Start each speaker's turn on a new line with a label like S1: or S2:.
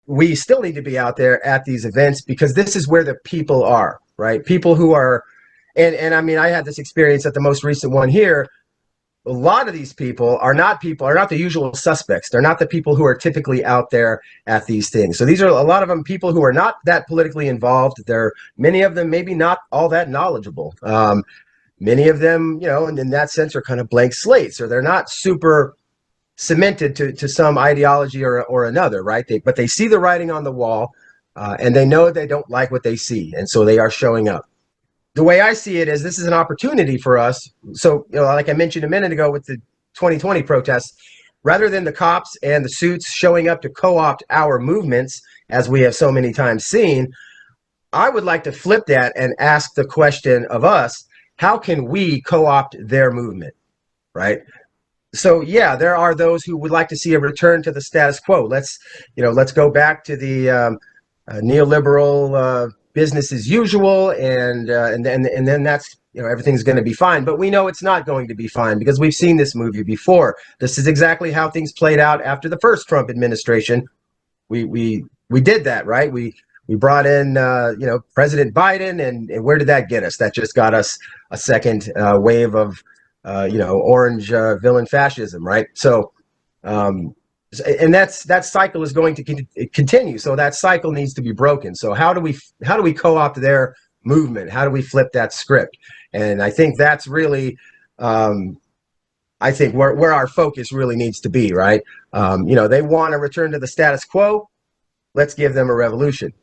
S1: we still need to be out there at these events because this is where the people are, right? People who are, and I mean, I had this experience at the most recent one here. A lot of these are not the usual suspects. They're not the people who are typically out there at these things. So these are a lot of them people who are not that politically involved. They're many of them maybe not all that knowledgeable. Many of them, and in that sense, are kind of blank slates, or they're not super cemented to some ideology or another, right? But they see the writing on the wall, and they know they don't like what they see, and so they are showing up. The way I see it is this is an opportunity for us. So, like I mentioned a minute ago with the 2020 protests, rather than the cops and the suits showing up to co-opt our movements, as we have so many times seen, I would like to flip that and ask the question of us, how can we co-opt their movement, right? So, yeah, there are those who would like to see a return to the status quo. Let's go back to the neoliberal business as usual, and then that's everything's going to be fine. But we know it's not going to be fine because we've seen this movie before. This is exactly how things played out after the first Trump administration. We did that, right? We brought in President Biden, and where did that get us? That just got us a second wave of orange villain fascism, right? So. And that cycle is going to continue. So that cycle needs to be broken. So how do we co-opt their movement? How do we flip that script? And I think that's really, I think where our focus really needs to be, right? They want to return to the status quo. Let's give them a revolution.